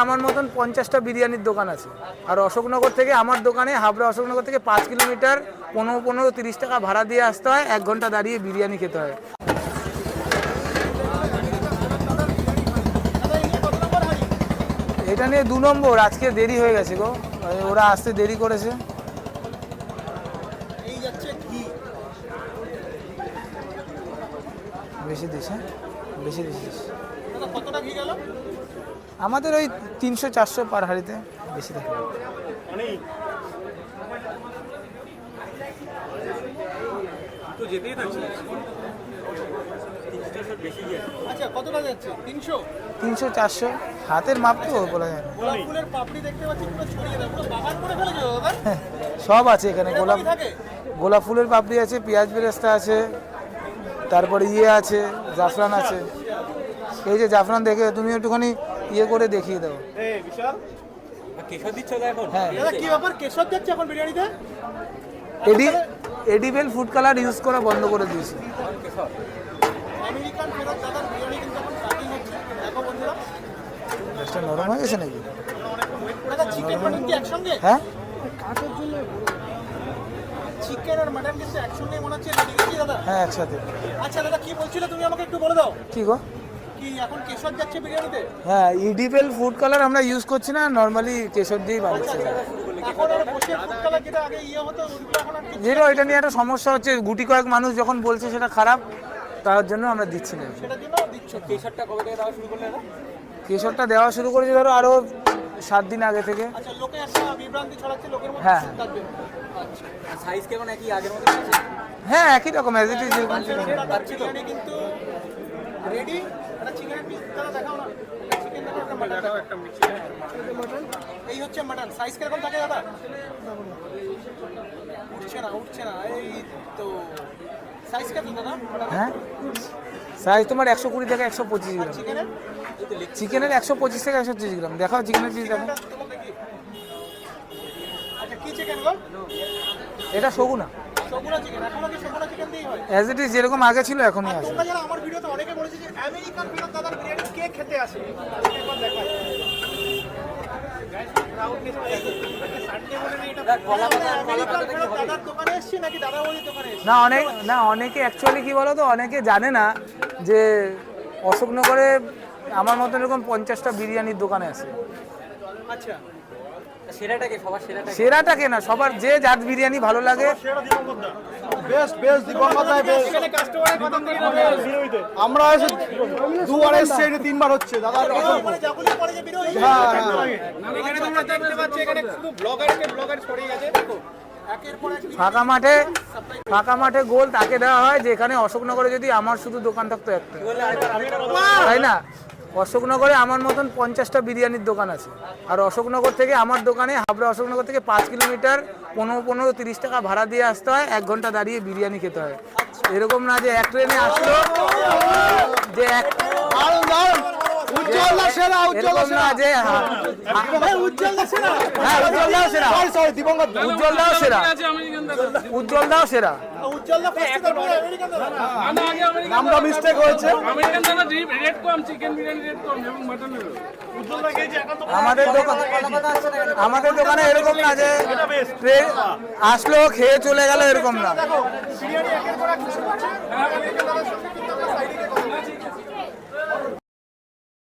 আমার মতন 50টা বিরিয়ানির দোকান আছে। আর অশোকনগর থেকে আমার দোকানে হাবড়া অশোকনগর থেকে 5 কিলোমিটার 15-30 টাকা ভাড়া দিয়ে আসতে হয়, 1 ঘন্টা দাঁড়িয়ে বিরিয়ানি খেতে হয়। এটা নিয়ে 2 নম্বর, আজকে দেরি হয়ে গেছে গো, ওরা আসতে দেরি করেছে। বেশি দিস, হ্যাঁ বেশি দিস। আমাদের ওই 300-400 পার হাড়িতে, বেশি থাকে। আচ্ছা কতটা যাচ্ছে? 300-400 হাতের মাপ তো বলা যায় না। গোলাপ ফুলের পাপড়ি দেখতে পাচ্ছি পুরো ছড়িয়ে দাও, পুরো বাগান করে ফেলেছো দাদা। সব আছে এখানে, গোলাপ ফুলের পাপড়ি আছে, পেঁয়াজ বেরেস্তা আছে, তারপরে আছে জাফরান আছে। এই যে জাফরান দেখে তুমি একটুখানি করে দেখিয়ে দাও। কেশর দিচ্ছ এখন? হ্যাঁ কি ব্যাপার, কেশর যাচ্ছে এখন বিরিয়ানিতে? এডিবেল ফুড কালার ইউজ করা বন্ধ করে দিয়েছে। আমেরিকান ফেরত দাদার বিরিয়ানি কিন্তু এখন কাটিং হচ্ছে। দেখো বন্ধুরা, গ্যাসটা নরম হয়ে গেছে নাকি? দাদা চিকেন মাটন কি একসঙ্গে? হ্যাঁ কাটার জন্য চিকেন আর মাটন কিন্তু একসঙ্গে মনে হচ্ছে রেডি কি দাদা? হ্যাঁ একসাথে। আচ্ছা দাদা কি বলছিলে তুমি, আমাকে একটু বলে দাও। কি গো? কি এখন কেশর যাচ্ছে বিরিয়ানিতে? হ্যাঁ এডিবেল ফুড কালার আমরা ইউজ করছি না, নর্মালি কেশর দিয়েই বানাচ্ছি। এখন আর বসে ফুড কালার যেটা আগে হতো ওগুলো এখন আর যেটা এটা নিয়ে একটা সমস্যা হচ্ছে, গুটি কয়েক মানুষ যখন বলছে সেটা খারাপ, তার জন্য আমরা দিচ্ছি না। সেটার জন্য দিচ্ছ। কেশরটা কবে থেকে দেওয়া শুরু করলে? কেশরটা দেওয়া শুরু করেছে ধরো আরো 7 দিন আগে থেকে। আচ্ছা লোকে একটা বিভ্রান্তি ছড়াচ্ছে লোকের মধ্যে। হ্যাঁ আচ্ছা আর সাইজ কেমন একই আগের মতো? হ্যাঁ একই রকম অ্যাজ ইট ইজ যেরকম ছিল। বিরিয়ানি কিন্তু রেডি। একটা চিকেনের পিস দাদা দেখাও না। চিকেন দাও, একটা মাটন দাও, একটা মাটন। এই হচ্ছে মাটন। সাইজ কিরকম থাকে দাদা? উঠছে না এই তো। সাইজ কত দাদা? হ্যাঁ সাইজ তোমার 120 থেকে 125 গ্রাম। চিকেনের চিকেনের 125 থেকে 130 গ্রাম। দেখাও চিকেনের পিস দেখো। আচ্ছা কি চিকেন গো? এটা সগুনা। সগুনা চিকেন। এখনো কি সগুনা চিকেন দিয়েই হয়? অ্যাজ ইট ইজ যেরকম আগে ছিল এখনই আছে। তোমরা যারা আমার ভিডিওতে অনেকে বলেছে যে আমেরিকান ফেরত দাদার বিরিয়ানি কে খেতে আসে, তাদেরকে একবার দেখাই। না অনেকে অ্যাকচুয়ালি কি বলো তো, অনেকে জানে না যে অশোকনগরে আমার মতন এরকম 50টা বিরিয়ানির দোকানে আছে। আচ্ছা সেরাটাকে না, সবার যে যার বিরিয়ানি ভালো লাগে। আমরা এসে 2বার এসেছি, 3বার হচ্ছে দাদা। ফাঁকা মাঠে গোল তাকে দেওয়া হয় যে এখানে অশোকনগরে যদি আমার শুধু দোকান থাকতো একটা, তাই না? অশোকনগরে আমার মতন 50টা বিরিয়ানির দোকান আছে। আর অশোকনগর থেকে আমার দোকানে হাবড়া অশোকনগর থেকে 5 কিলোমিটার 15-30 টাকা ভাড়া দিয়ে আসতে হয়, 1 ঘন্টা দাঁড়িয়ে বিরিয়ানি খেতে হয়। এরকম না যে এক ট্রেনে আসলো যে উজ্জ্বলদা সেরা, উজ্জ্বলদা সেরা, উজ্জ্বলদাও সেরা। নামটা মিস্টেক হয়েছে। আমাদের দোকানে এরকম না যে আসলো খেয়ে চলে গেল, এরকম না।